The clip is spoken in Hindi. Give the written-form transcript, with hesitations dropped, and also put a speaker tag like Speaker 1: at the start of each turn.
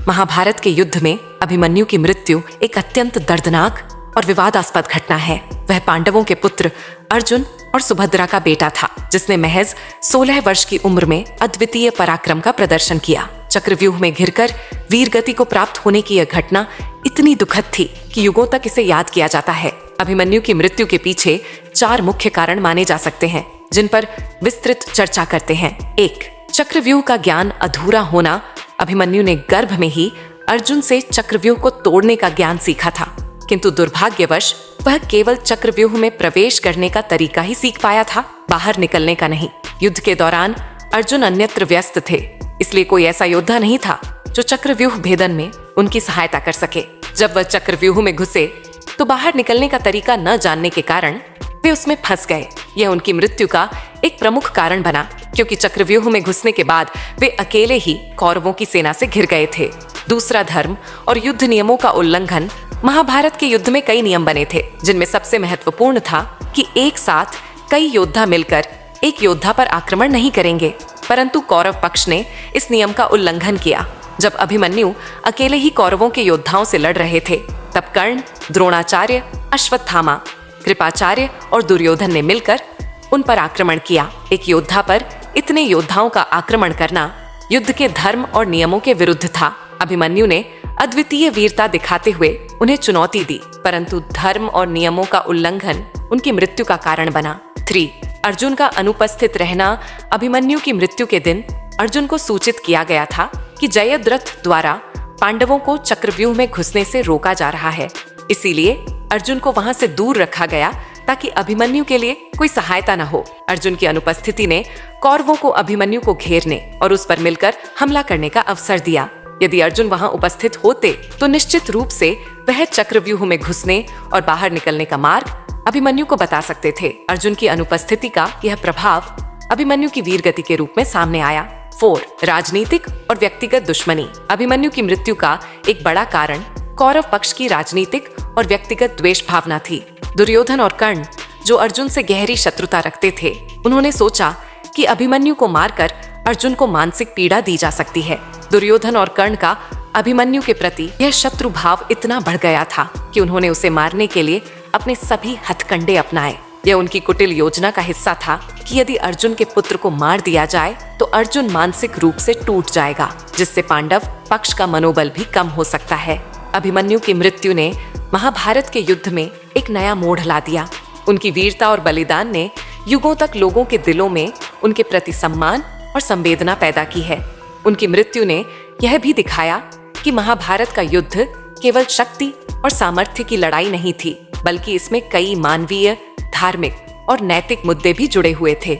Speaker 1: महाभारत के युद्ध में अभिमन्यु की मृत्यु एक अत्यंत दर्दनाक और विवादास्पद घटना है। वह पांडवों के पुत्र अर्जुन और सुभद्रा का बेटा था, जिसने महज 16 वर्ष की उम्र में अद्वितीय पराक्रम का प्रदर्शन किया। चक्रव्यूह में घिरकर वीर गति को प्राप्त होने की यह घटना इतनी दुखद थी कि युगों तक इसे याद किया जाता है। अभिमन्यु की मृत्यु के पीछे 4 मुख्य कारण माने जा सकते हैं, जिन पर विस्तृत चर्चा करते हैं। 1. चक्रव्यूह का ज्ञान अधूरा होना। अभिमन्यु ने गर्भ में ही अर्जुन से चक्रव्यूह को तोड़ने का ज्ञान सीखा था, किंतु दुर्भाग्यवश वह केवल चक्रव्यूह में प्रवेश करने का तरीका ही सीख पाया था, बाहर निकलने का नहीं। युद्ध के दौरान अर्जुन अन्यत्र व्यस्त थे, इसलिए कोई ऐसा योद्धा नहीं था जो चक्रव्यूह भेदन में उनकी सहायता कर सके। जब वह चक्रव्यूह में घुसे तो बाहर निकलने का तरीका न जानने के कारण वे उसमें फंस गए। यह उनकी मृत्यु का एक प्रमुख कारण बना, क्योंकि चक्रव्यूह में घुसने के बाद वे अकेले ही कौरवों की सेना से घिर गए थे। दूसरा, धर्म और युद्ध नियमों का उल्लंघन। महाभारत के युद्ध में कई नियम बने थे, जिनमें सबसे महत्वपूर्ण था कि एक साथ कई योद्धा मिलकर एक योद्धा पर आक्रमण नहीं करेंगे, परंतु कौरव पक्ष ने इस नियम का उल्लंघन किया। जब अभिमन्यु अकेले ही कौरवों के योद्धाओं से लड़ रहे थे, तब कर्ण, द्रोणाचार्य, अश्वत्थामा, कृपाचार्य और दुर्योधन ने मिलकर उन पर आक्रमण किया। एक योद्धा पर इतने योद्धाओं का आक्रमण करना युद्ध के धर्म और नियमों के विरुद्ध था। अभिमन्यु ने अद्वितीय वीरता दिखाते हुए उन्हें चुनौती दी, परंतु धर्म और नियमों का उल्लंघन उनकी मृत्यु का कारण बना। 3. अर्जुन का अनुपस्थित रहना। अभिमन्यु की मृत्यु के दिन अर्जुन को सूचित किया गया था कि जयद्रथ द्वारा पांडवों को चक्रव्यूह में घुसने से रोका जा रहा है, इसीलिए अर्जुन को वहां से दूर रखा गया ताकि अभिमन्यु के लिए कोई सहायता न हो। अर्जुन की अनुपस्थिति ने कौरवों को अभिमन्यु को घेरने और उस पर मिलकर हमला करने का अवसर दिया। यदि अर्जुन वहां उपस्थित होते तो निश्चित रूप से वह चक्रव्यूह में घुसने और बाहर निकलने का मार्ग अभिमन्यु को बता सकते थे। अर्जुन की अनुपस्थिति का यह प्रभाव अभिमन्यु की वीर गति के रूप में सामने आया। 4. राजनीतिक और व्यक्तिगत दुश्मनी। अभिमन्यु की मृत्यु का एक बड़ा कारण कौरव पक्ष की राजनीतिक और व्यक्तिगत द्वेष भावना थी। दुर्योधन और कर्ण, जो अर्जुन से गहरी शत्रुता रखते थे, उन्होंने सोचा कि अभिमन्यु को मारकर अर्जुन को मानसिक पीड़ा दी जा सकती है। दुर्योधन और कर्ण का अभिमन्यु के प्रति यह शत्रु भाव इतना बढ़ गया था कि उन्होंने उसे मारने के लिए अपने सभी हथकंडे अपनाए। यह उनकी कुटिल योजना का हिस्सा था कि यदि अर्जुन के पुत्र को मार दिया जाए तो अर्जुन मानसिक रूप से टूट जाएगा, जिससे पांडव पक्ष का मनोबल भी कम हो सकता है। अभिमन्यु की मृत्यु ने महाभारत के युद्ध में एक नया मोड़ ला दिया। उनकी वीरता और बलिदान ने युगों तक लोगों के दिलों में उनके प्रति सम्मान और संवेदना पैदा की है। उनकी मृत्यु ने यह भी दिखाया कि महाभारत का युद्ध केवल शक्ति और सामर्थ्य की लड़ाई नहीं थी, बल्कि इसमें कई मानवीय, धार्मिक और नैतिक मुद्दे भी जुड़े हुए थे।